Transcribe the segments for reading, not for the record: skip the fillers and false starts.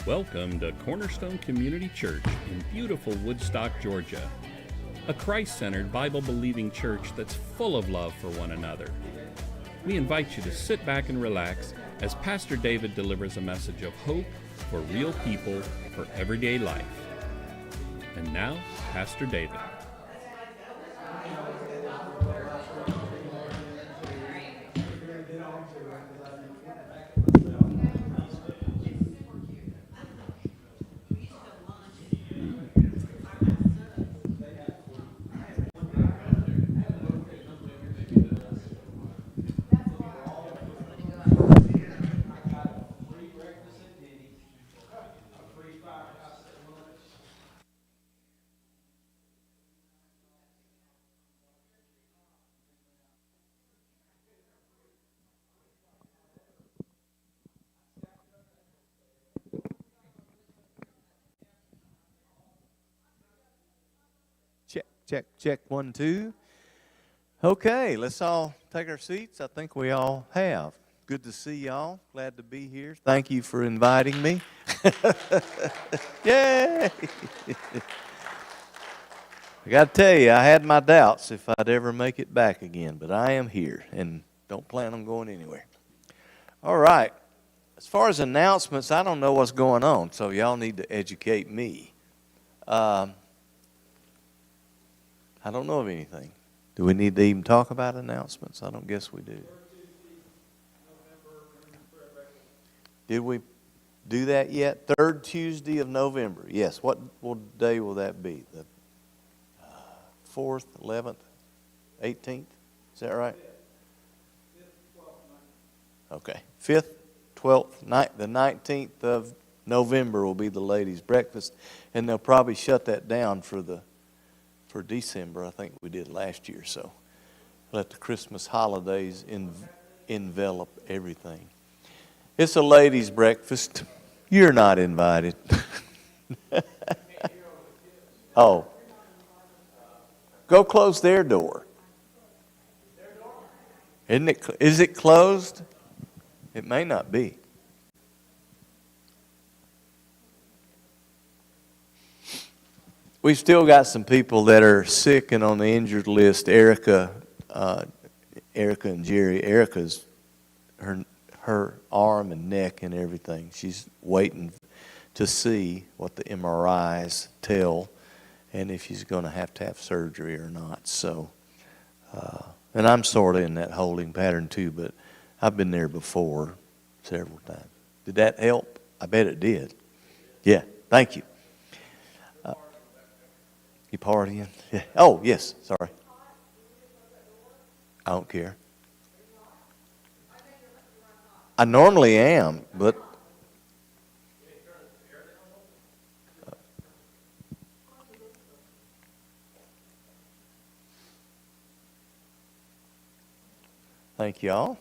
Welcome to Cornerstone Community Church in beautiful Woodstock, Georgia. A Christ-centered, Bible-believing church that's full of love for one another. We invite you to sit back and relax as Pastor David delivers a message of hope for real people for everyday life. And now, Pastor David. Check, 1, 2. Okay, let's all take our seats. I think we all have. Good to see y'all. Glad to be here. Thank you for inviting me. Yay! I got to tell you, I had my doubts if I'd ever make it back again, but I am here and don't plan on going anywhere. All right. As far as announcements, I don't know what's going on, so y'all need to educate me. I don't know of anything. Do we need to even talk about announcements? I don't guess we do. Did we do that yet? Third Tuesday of November. Yes. What day will that be? The 4th, 11th, 18th? Is that right? Okay. 5th, 12th, the 19th of November will be the ladies' breakfast, and they'll probably shut that down for December. I think we did last year, so let the Christmas holidays envelop everything. It's a ladies' breakfast. You're not invited. Oh. Go close their door. Is it closed? It may not be. We've still got some people that are sick and on the injured list. Erica and Jerry. Erica's her arm and neck and everything. She's waiting to see what the MRIs tell and if she's going to have surgery or not. So, and I'm sort of in that holding pattern too, but I've been there before several times. Did that help? I bet it did. Yeah, thank you. You partying? Yeah. Oh, yes. Sorry. I don't care. I normally am, but thank y'all.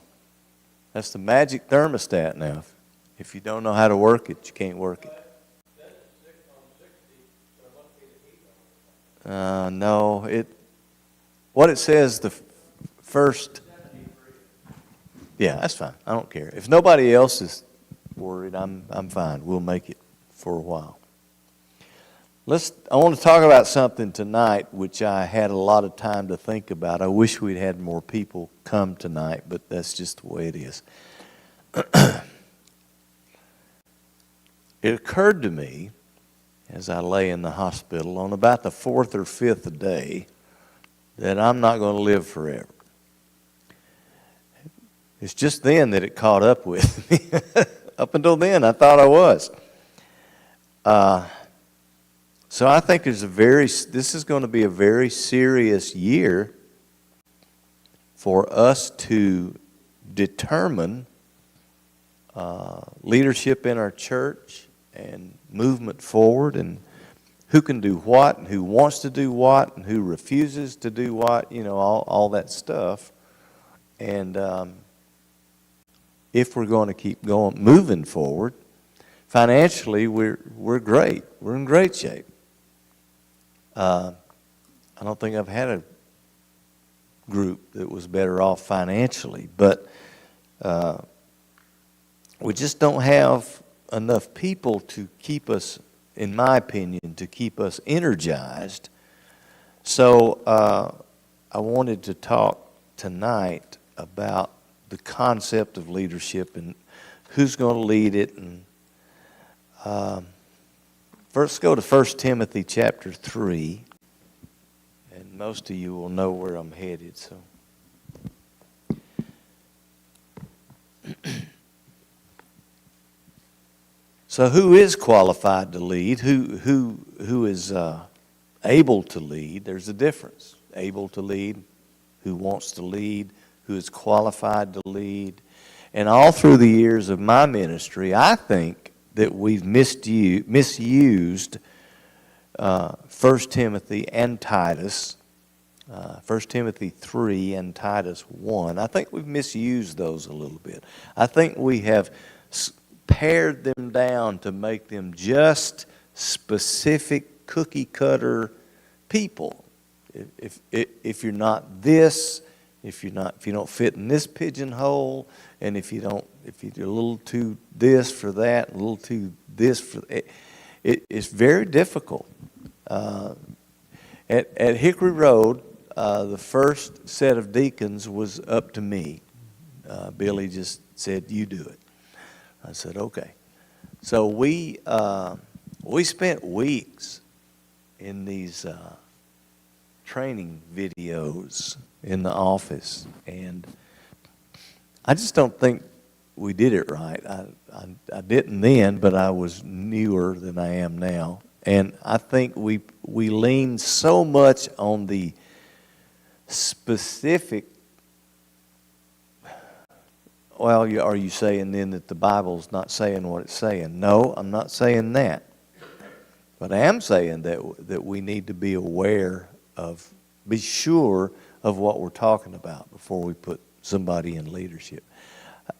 That's the magic thermostat now. If you don't know how to work it, you can't work it. No, what it says the first. Yeah, that's fine. I don't care. If nobody else is worried, I'm fine. We'll make it for a while. I want to talk about something tonight which I had a lot of time to think about. I wish we'd had more people come tonight, but that's just the way it is. It occurred to me as I lay in the hospital on about the 4th or 5th day that I'm not going to live forever. It's just then that it caught up with me. Up until then, I thought I was. So I think this is going to be a very serious year for us to determine leadership in our church and movement forward, and who can do what, and who wants to do what, and who refuses to do what, all that stuff. And if we're going to keep moving forward, financially, we're great. We're in great shape. I don't think I've had a group that was better off financially, but we just don't have enough people to keep us, in my opinion, to keep us energized. So I wanted to talk tonight about the concept of leadership and who's going to lead it. And first, go to 1 Timothy chapter 3, and most of you will know where I'm headed. So who is qualified to lead? Who is able to lead? There's a difference. Able to lead, who wants to lead, who is qualified to lead. And all through the years of my ministry, I think that we've misused 1 Timothy and Titus, 1 Timothy 3 and Titus 1. I think we've misused those a little bit. I think we have pared them down to make them just specific cookie-cutter people. If you're not this, if you don't fit in this pigeonhole, and if you're a little too this for that, a little too this for that, it's very difficult. At Hickory Road, the first set of deacons was up to me. Billy just said, "You do it." I said, "Okay." So we spent weeks in these training videos in the office, and I just don't think we did it right. I didn't then, but I was newer than I am now, and I think we leaned so much on the specific. Well, are you saying then that the Bible's not saying what it's saying? No, I'm not saying that. But I am saying that we need to be be sure of what we're talking about before we put somebody in leadership.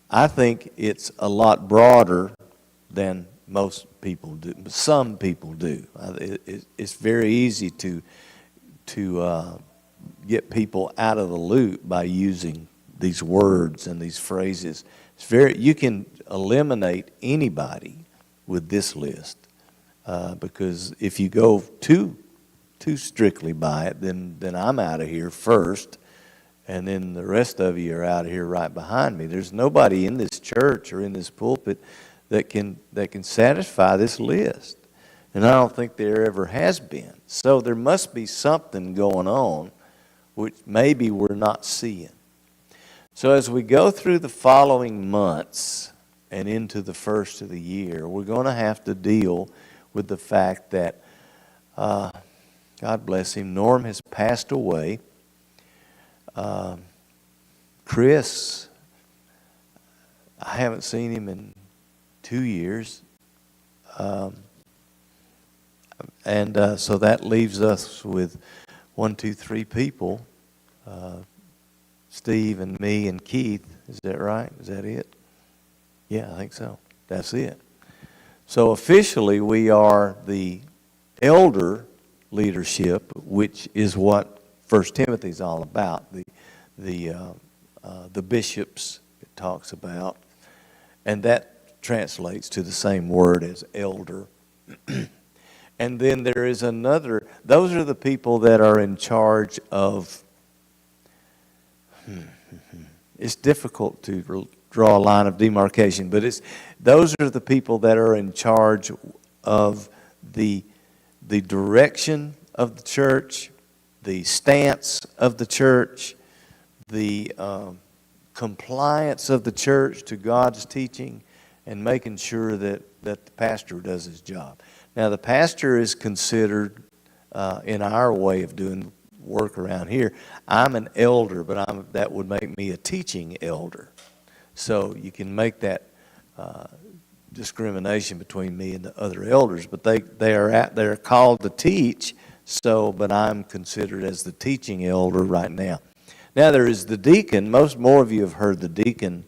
I think it's a lot broader than most people do. Some people do. It's very easy to get people out of the loop by using these words and these phrases. You can eliminate anybody with this list, because if you go too strictly by it, then I'm out of here first, and then the rest of you are out of here right behind me. There's nobody in this church or in this pulpit that can satisfy this list, and I don't think there ever has been. So there must be something going on which maybe we're not seeing. So as we go through the following months and into the first of the year, we're going to have to deal with the fact that, God bless him, Norm has passed away. Chris, I haven't seen him in 2 years. So that leaves us with 1, 2, 3 people. Steve and me and Keith. Is that right? Is that it? Yeah, I think so. That's it. So officially we are the elder leadership, which is what 1 Timothy is all about. The bishops it talks about, and that translates to the same word as elder. And then there is another. Those are the people that are in charge of. It's difficult to draw a line of demarcation, but those are the people that are in charge of the direction of the church, the stance of the church, the compliance of the church to God's teaching, and making sure that the pastor does his job. Now, the pastor is considered, in our way of doing work around here, I'm an elder, but that would make me a teaching elder. So you can make that discrimination between me and the other elders, but they're called to teach. But I'm considered as the teaching elder right now. Now there is the deacon. More of you have heard the deacon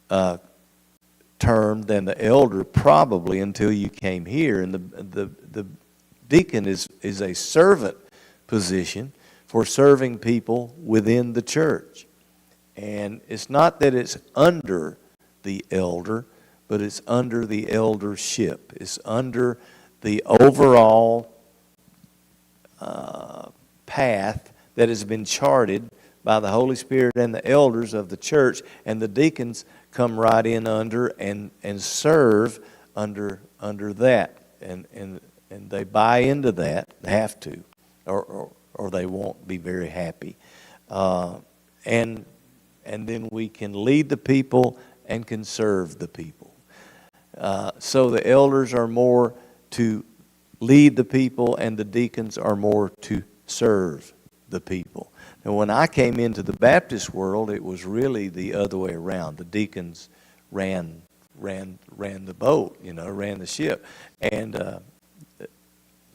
term than the elder, probably until you came here. And the deacon is a servant position for serving people within the church. And it's not that it's under the elder, but it's under the eldership. It's under the overall path that has been charted by the Holy Spirit and the elders of the church, and the deacons come right in under and serve under that, and they buy into that. They have to, or they won't be very happy. And then we can lead the people and can serve the people. So the elders are more to lead the people, and the deacons are more to serve the people. Now, when I came into the Baptist world, it was really the other way around. The deacons ran the boat, ran the ship,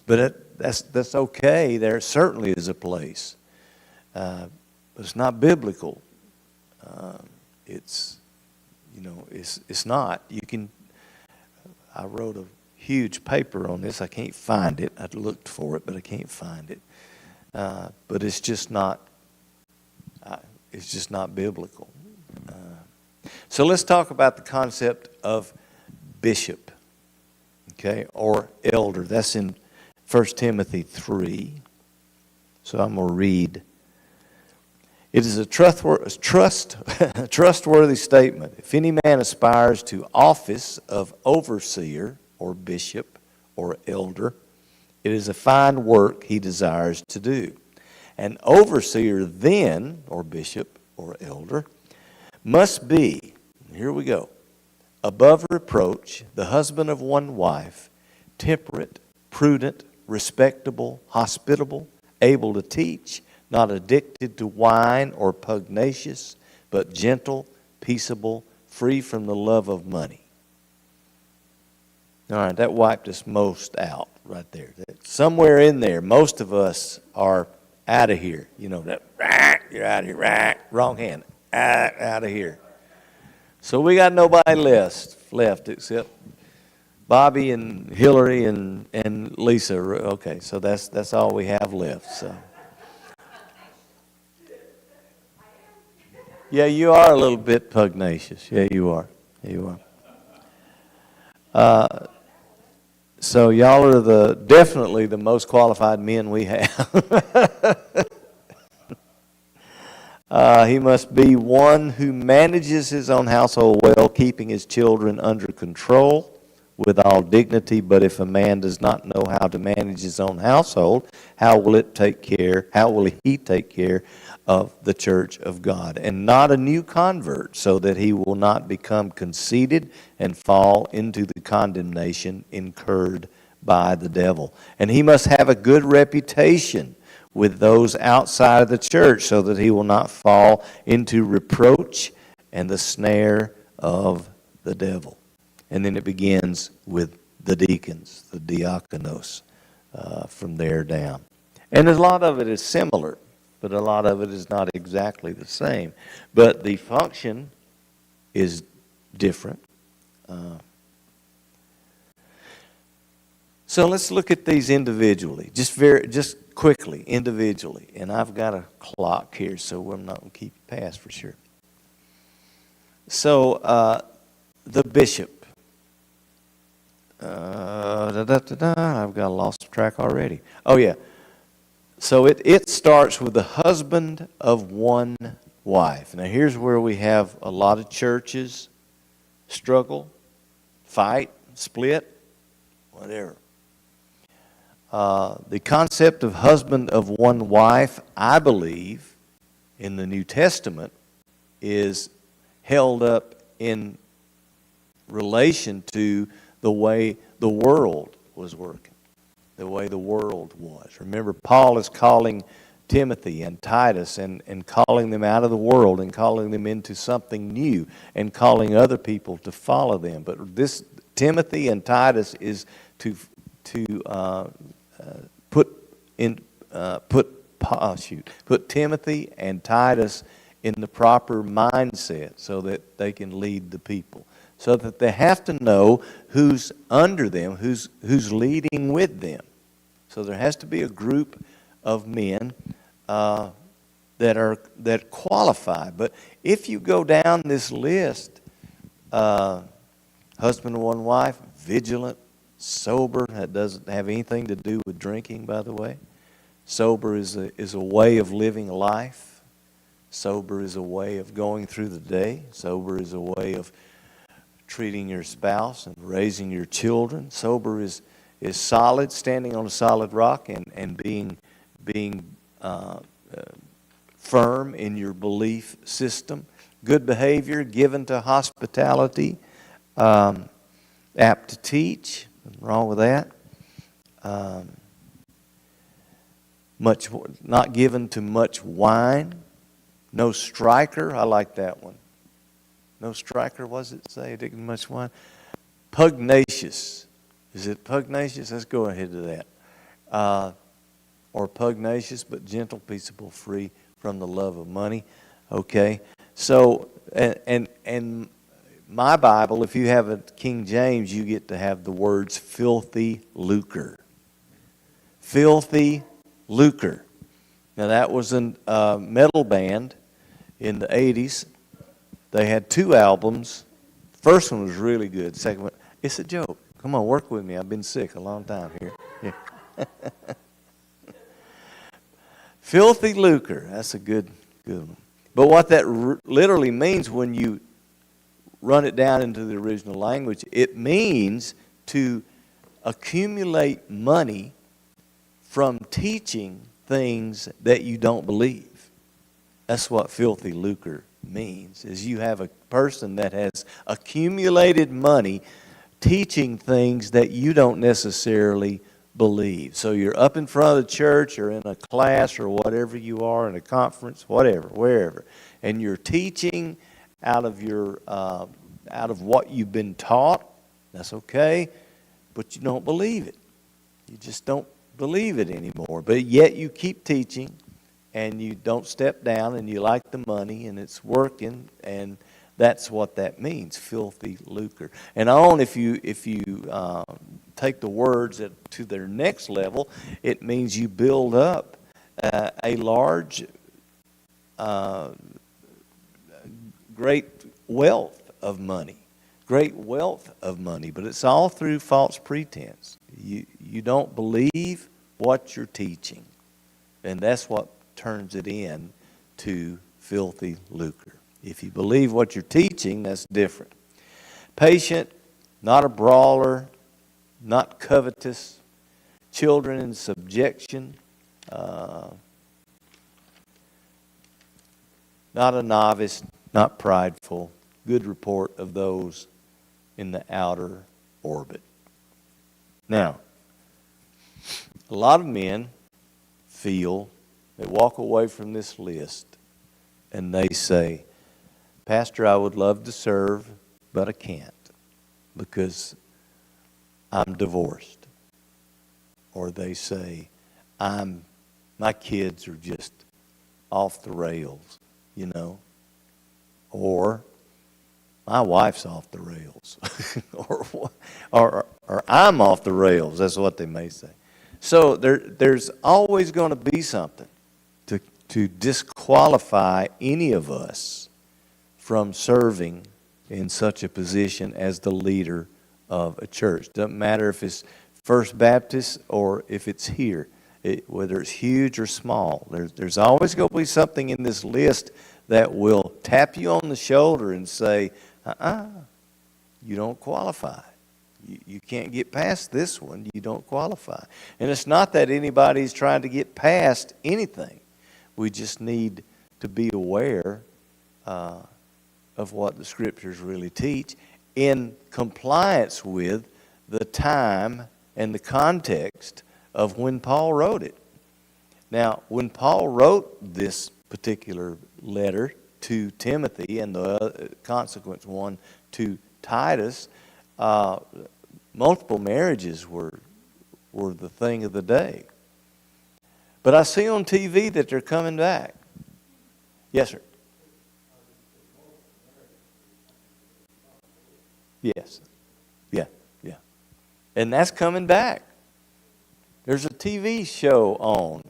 but that's okay. There certainly is a place, but it's not biblical. It's not. I wrote a huge paper on this. I can't find it. I looked for it, but I can't find it. But it's just not. It's just not biblical. So let's talk about the concept of bishop, okay, or elder. That's in 1 Timothy 3. So I'm going to read. It is a trustworthy statement. If any man aspires to office of overseer or bishop or elder, it is a fine work he desires to do. An overseer then, or bishop or elder, must be, here we go, above reproach, the husband of one wife, temperate, prudent, respectable, hospitable, able to teach, not addicted to wine or pugnacious, but gentle, peaceable, free from the love of money. All right, that wiped us most out right there. Somewhere in there, most of us are out of here. That you're out of here, wrong hand, out of here. So we got nobody left except Bobby and Hillary and Lisa. Okay, so that's all we have left. So. Yeah, you are a little bit pugnacious. Yeah, you are. You are. So y'all are definitely the most qualified men we have. He must be one who manages his own household well, keeping his children under control with all dignity. But if a man does not know how to manage his own household, how will he take care of the church of God? And not a new convert, so that he will not become conceited and fall into the condemnation incurred by the devil. And he must have a good reputation with those outside of the church, so that he will not fall into reproach and the snare of the devil. And then it begins with the deacons, the diakonos, from there down. And a lot of it is similar, but a lot of it is not exactly the same. But the function is different. So let's look at these individually, just quickly, individually. And I've got a clock here, so I'm not going to keep you past for sure. So the bishop. I've got lost track already. Oh yeah. So it starts with the husband of one wife. Now here's where we have a lot of churches struggle, fight, split, whatever. The concept of husband of one wife, I believe, in the New Testament, is held up in relation to the way the world was working, the way the world was. Remember, Paul is calling Timothy and Titus and calling them out of the world and calling them into something new and calling other people to follow them. But this Timothy and Titus is to put Timothy and Titus in the proper mindset so that they can lead the people. So that they have to know who's under them, who's leading with them. So there has to be a group of men that qualify. But if you go down this list, husband and one wife, vigilant, sober. That doesn't have anything to do with drinking, by the way. Sober is a way of living life. Sober is a way of going through the day. Sober is a way of treating your spouse and raising your children. Sober is solid, standing on a solid rock and being firm in your belief system. Good behavior, given to hospitality, apt to teach. Nothing wrong with that. Not given to much wine. No striker. I like that one. No striker, what does it say? Didn't much wine. Pugnacious. Is it pugnacious? Let's go ahead to that. Or pugnacious, but gentle, peaceable, free from the love of money. Okay. So, and my Bible, if you have a King James, you get to have the words filthy lucre. Filthy lucre. Now that was a metal band in the 80s. They had 2 albums. First one was really good. Second one, it's a joke. Come on, work with me. I've been sick a long time here. Yeah. Filthy lucre. That's a good one. But what that literally means when you run it down into the original language, it means to accumulate money from teaching things that you don't believe. That's what filthy lucre means, is you have a person that has accumulated money teaching things that you don't necessarily believe. So you're up in front of the church or in a class or whatever you are, in a conference, whatever, wherever, and you're teaching out of what you've been taught. That's okay, but you don't believe it. You just don't believe it anymore. But yet you keep teaching, and you don't step down, and you like the money, and it's working, and that's what that means, filthy lucre. And if you take the words to their next level, it means you build up a large, great wealth of money. Great wealth of money, but it's all through false pretense. You don't believe what you're teaching, and that's what turns it in to filthy lucre. If you believe what you're teaching, that's different. Patient, not a brawler, not covetous, children in subjection, not a novice, not prideful, good report of those in the outer orbit. Now, a lot of men feel, they walk away from this list and they say, Pastor, I would love to serve, but I can't because I'm divorced. Or they say, my kids are just off the rails, you know. Or my wife's off the rails. or I'm off the rails. That's what they may say. So there's always going to be something to disqualify any of us from serving in such a position as the leader of a church. Doesn't matter if it's First Baptist or if it's here, whether it's huge or small. There's always going to be something in this list that will tap you on the shoulder and say, you don't qualify. You can't get past this one. You don't qualify. And it's not that anybody's trying to get past anything. We just need to be aware of what the Scriptures really teach in compliance with the time and the context of when Paul wrote it. Now, when Paul wrote this particular letter to Timothy and the consequent one to Titus, multiple marriages were the thing of the day. But I see on TV that they're coming back. Yes, sir. Yes. Yeah. And that's coming back. There's a TV show on.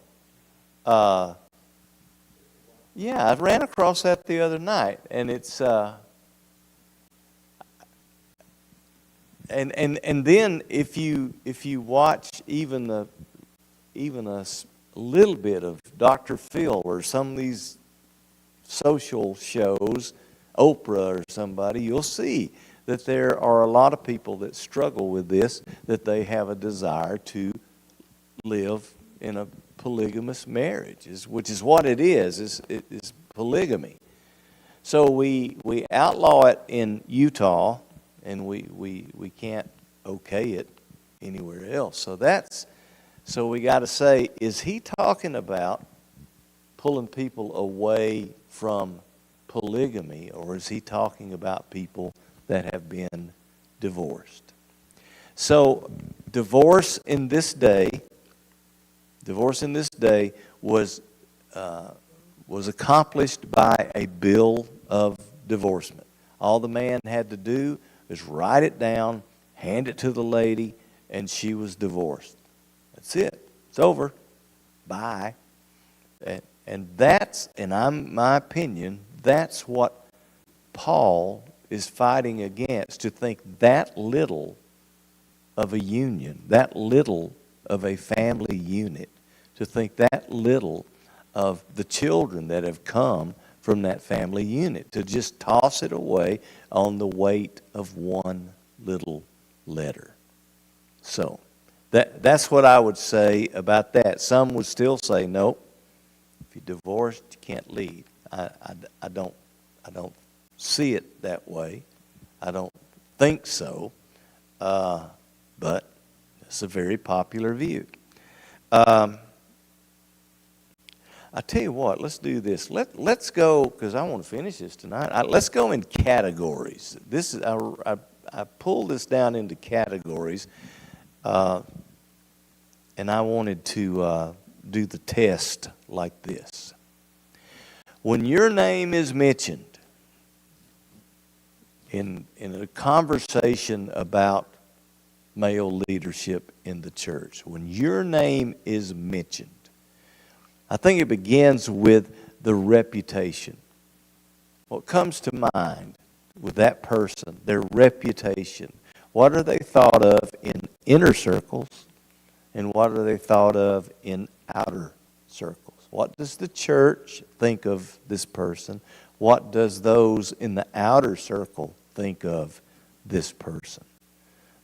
Yeah, I ran across that the other night, and it's And then if you watch even a little bit of Dr. Phil or some of these social shows, Oprah or somebody, you'll see that there are a lot of people that struggle with this, that they have a desire to live in a polygamous marriage, which is what it is polygamy. So we outlaw it in Utah, and we can't okay it anywhere else. So we got to say, is he talking about pulling people away from polygamy, or is he talking about people that have been divorced? So divorce in this day was accomplished by a bill of divorcement. All the man had to do was write it down, hand it to the lady, and she was divorced. That's it. It's over. Bye. And that's, my opinion, that's what Paul is fighting against, to think that little of a union, that little of a family unit, to think that little of the children that have come from that family unit, to just toss it away on the weight of one little letter. So that's what I would say about that. Some would still say, no, if you're divorced, you can't leave. I don't see it that way. I don't think so. But it's a very popular view. I tell you what, let's do this. Let's go, because I want to finish this tonight. Let's go in categories. This is I pulled this down into categories, and I wanted to do the test like this. When your name is mentioned in a conversation about male leadership in the church, when your name is mentioned, I think it begins with the reputation. What comes to mind with that person, their reputation? What are they thought of in inner circles, and what are they thought of in outer circles? What does the church think of this person? What does those in the outer circle think of this person?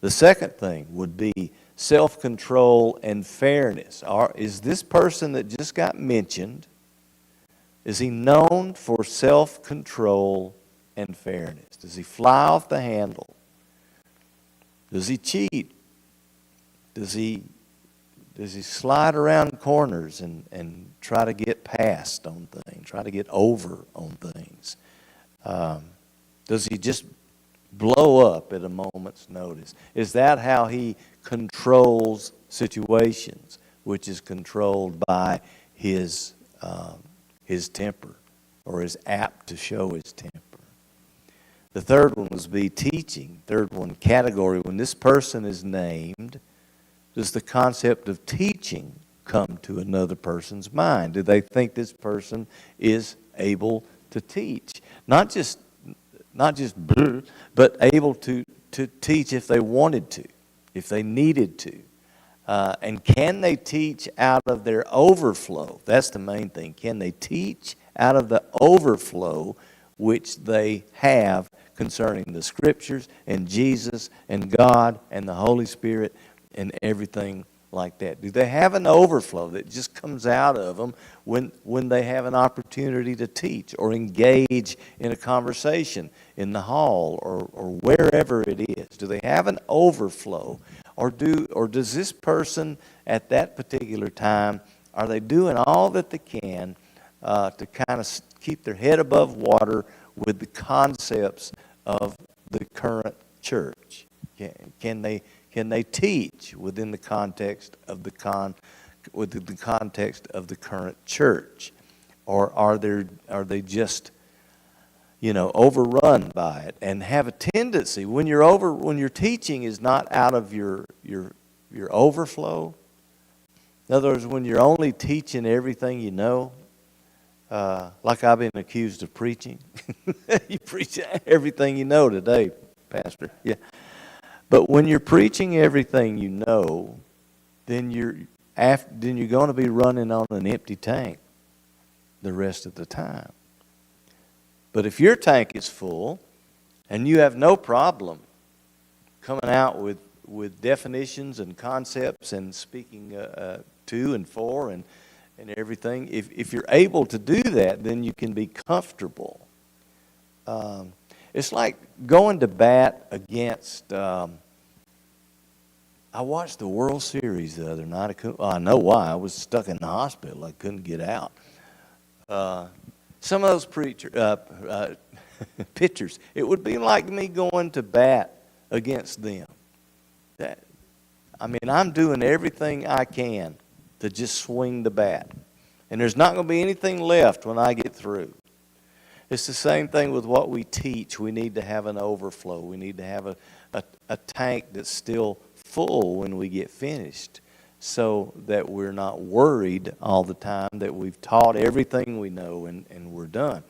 The second thing would be self-control and fairness. Is this person that just got mentioned, is he known for self-control and fairness? Does he fly off the handle? Does he cheat? Does he slide around corners and try to get past on things, try to get over on things? Does he just blow up at a moment's notice? Is that how he controls situations, which is controlled by his temper, or is apt to show his temper? The third one was be teaching. Third one, category. When this person is named, does the concept of teaching come to another person's mind? Do they think this person is able to teach? Not just but able to teach if they wanted to, if they needed to. And can they teach out of their overflow? That's the main thing. Can they teach out of the overflow which they have concerning the Scriptures and Jesus and God and the Holy Spirit and everything like that? Do they have an overflow that just comes out of them when they have an opportunity to teach or engage in a conversation in the hall or wherever it is? Do they have an overflow? Or does this person at that particular time, are they doing all that they can to kind of keep their head above water with the concepts of the current church? Can they teach within the context of the context of the current church, or are they just overrun by it and have a tendency when your teaching is not out of your overflow? In other words, when you're only teaching everything you know, like I've been accused of preaching. You preach everything you know today, Pastor. Yeah. But when you're preaching everything you know, then you're going to be running on an empty tank the rest of the time. But if your tank is full and you have no problem coming out with definitions and concepts and speaking to and for and everything, if you're able to do that, then you can be comfortable. It's like going to bat against. I watched the World Series the other night. I know why. I was stuck in the hospital. I couldn't get out. Some of those pitchers, it would be like me going to bat against them. I'm doing everything I can to just swing the bat. And there's not going to be anything left when I get through. It's the same thing with what we teach. We need to have an overflow. We need to have a tank that's still full when we get finished, so that we're not worried all the time that we've taught everything we know and we're done.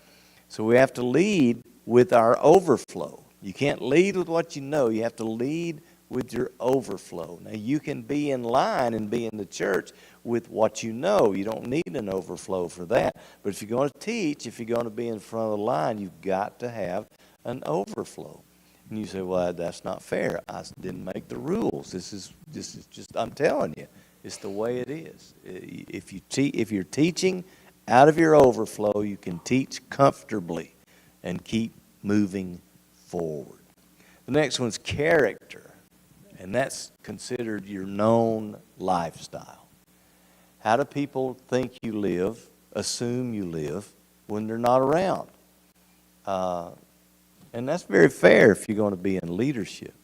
So we have to lead with our overflow. You can't lead with what you know. You have to lead with your overflow. Now, you can be in line and be in the church with what you know. You don't need an overflow for that. But if you're going to teach, if you're going to be in front of the line, you've got to have an overflow. And you say, well, that's not fair. I didn't make the rules. This is just, I'm telling you, it's the way it is. If you're teaching out of your overflow, you can teach comfortably and keep moving forward. The next one's character, and that's considered your known lifestyle. How do people think you live, assume you live, when they're not around? And that's very fair if you're going to be in leadership.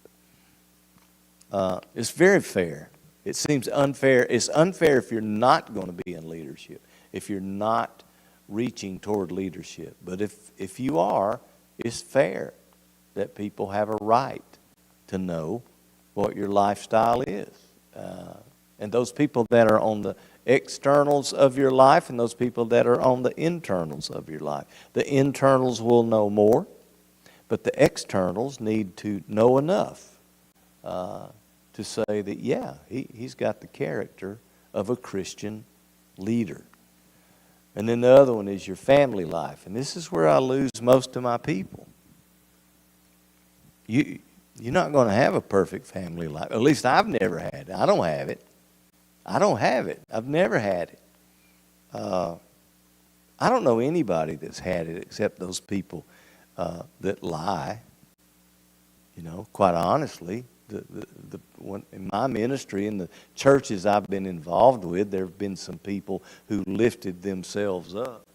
It's very fair. It seems unfair. It's unfair if you're not going to be in leadership, if you're not reaching toward leadership. But if you are, it's fair that people have a right to know what your lifestyle is. And those people that are on the externals of your life and those people that are on the internals of your life. The internals will know more, but the externals need to know enough to say that, yeah, he's got the character of a Christian leader. And then the other one is your family life. And this is where I lose most of my people. You're not going to have a perfect family life. At least I've never had it. I don't have it. I've never had it. I don't know anybody that's had it except those people that lie. You know, quite honestly, in my ministry and the churches I've been involved with, there have been some people who lifted themselves up.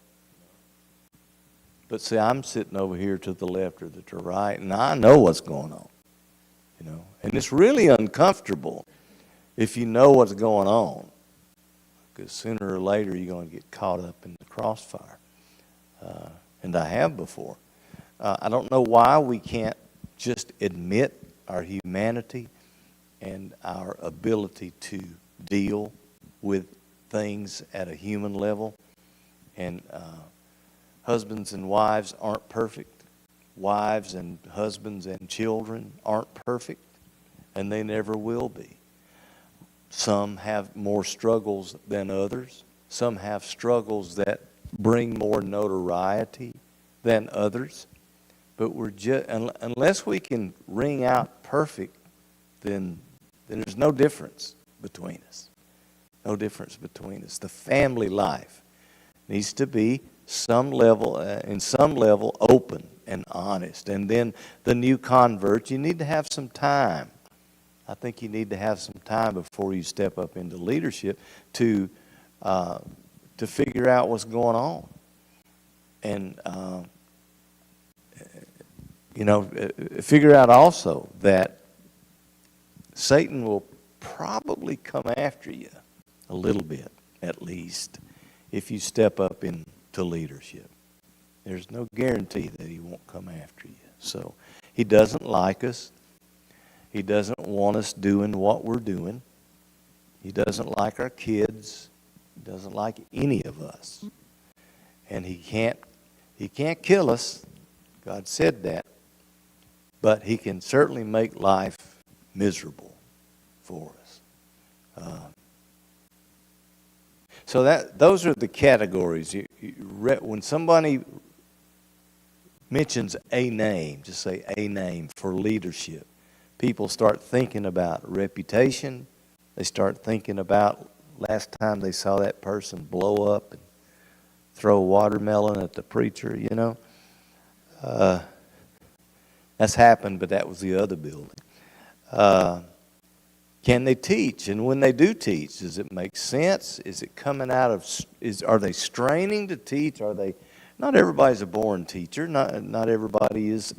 But see, I'm sitting over here to the left or to the right, and I know what's going on. You know, and it's really uncomfortable if you know what's going on, because sooner or later you're going to get caught up in the crossfire. And I have before. I don't know why we can't just admit our humanity and our ability to deal with things at a human level. And husbands and wives aren't perfect. Wives and husbands and children aren't perfect, and they never will be. Some have more struggles than others. Some have struggles that bring more notoriety than others. But unless we can ring out perfect, then there's no difference between us. No difference between us. The family life needs to be in some level open and honest. And then the new converts, you need to have some time. I think you need to have some time before you step up into leadership to figure out what's going on. And figure out also that Satan will probably come after you a little bit, at least, if you step up into leadership. There's no guarantee that he won't come after you. So he doesn't like us. He doesn't want us doing what we're doing. He doesn't like our kids. He doesn't like any of us. And he can't kill us. God said that. But he can certainly make life miserable for us. So those are the categories. When somebody mentions a name, just say a name for leadership, people start thinking about reputation. They start thinking about last time they saw that person blow up and throw a watermelon at the preacher, you know. That's happened, but that was the other building. Can they teach? And when they do teach, does it make sense? Is it coming out of, are they straining to teach? Are they, not everybody's a born teacher. Not everybody is,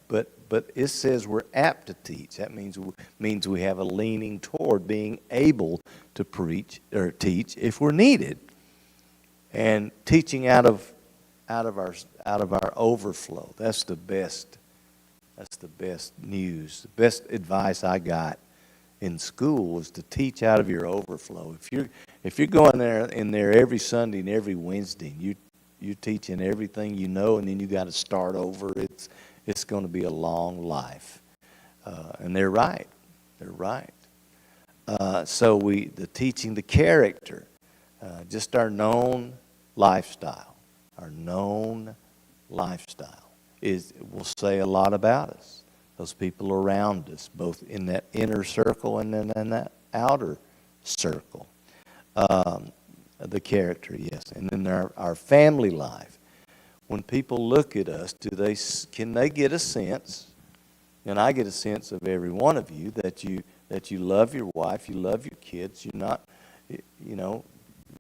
but it says we're apt to teach. That means we have a leaning toward being able to preach or teach if we're needed. And teaching out of our overflow. That's the best news. The best advice I got in school was to teach out of your overflow. If you're going in there every Sunday and every Wednesday, and you're teaching everything you know, and then you got to start over, it's going to be a long life. And they're right. They're right. So the teaching the character, just our known lifestyle. Our known lifestyle will say a lot about us. Those people around us, both in that inner circle and then in that outer circle. The character, yes. And then our family life. When people look at us, can they get a sense, and I get a sense of every one of you, that you love your wife, you love your kids, you're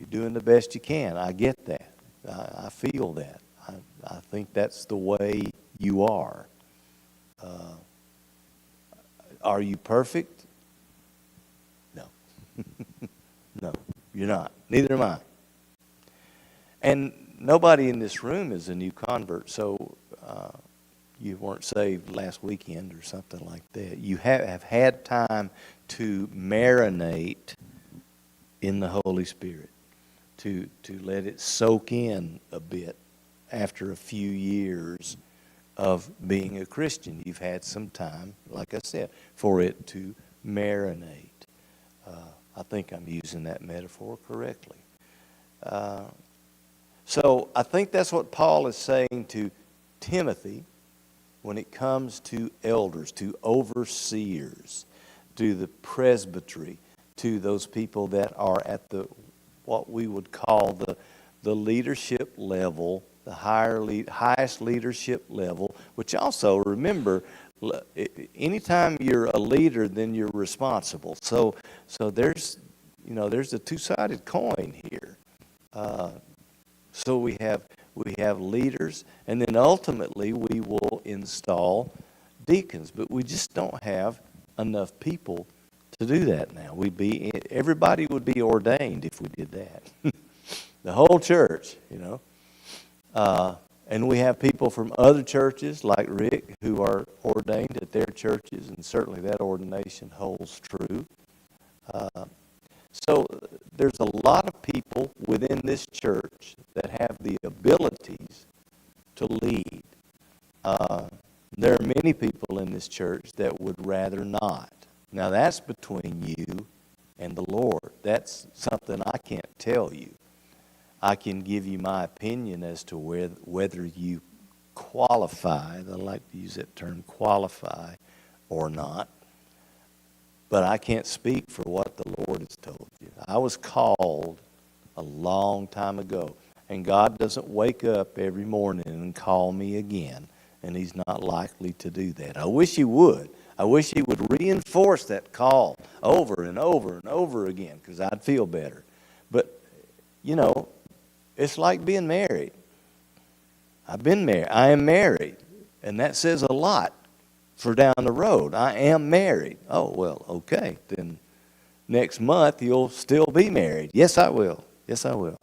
doing the best you can. I get that. I feel that. I think that's the way you are. Are you perfect? No. No, you're not. Neither am I. And nobody in this room is a new convert, so you weren't saved last weekend or something like that. You have had time to marinate in the Holy Spirit, to let it soak in a bit after a few years of being a Christian. You've had some time, like I said, for it to marinate. I think I'm using that metaphor correctly. So I think that's what Paul is saying to Timothy when it comes to elders, to overseers, to the presbytery, to those people that are at what we would call the leadership level, the highest leadership level, which also, remember, anytime you're a leader, then you're responsible. So there's a two-sided coin here. So we have leaders, and then ultimately we will install deacons, but we just don't have enough people to do that now. Everybody would be ordained if we did that. The whole church, and we have people from other churches like Rick who are ordained at their churches, and certainly that ordination holds true. So there's a lot of people within this church that have the abilities to lead. There are many people in this church that would rather not. Now that's between you and the Lord. That's something I can't tell you. I can give you my opinion as to whether you qualify, I like to use that term, qualify or not, but I can't speak for what the Lord has told you. I was called a long time ago, and God doesn't wake up every morning and call me again, and He's not likely to do that. I wish He would. I wish He would reinforce that call over and over and over again, because I'd feel better. But, it's like being married. I've been married. I am married. And that says a lot for down the road. I am married. Oh, well, okay. Then next month you'll still be married. Yes, I will. Yes, I will.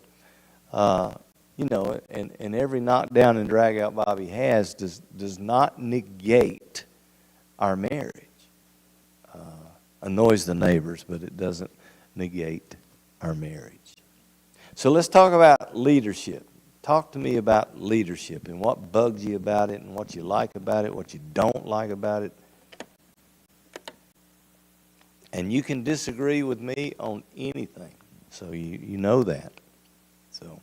And every knockdown and drag out Bobby has does not negate our marriage. Annoys the neighbors, but it doesn't negate our marriage. So let's talk about leadership. Talk to me about leadership and what bugs you about it and what you like about it, what you don't like about it. And you can disagree with me on anything. So you know that. So.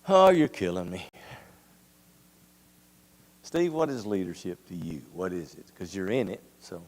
Oh, you're killing me. Steve, what is leadership to you? What is it? Because you're in it, so.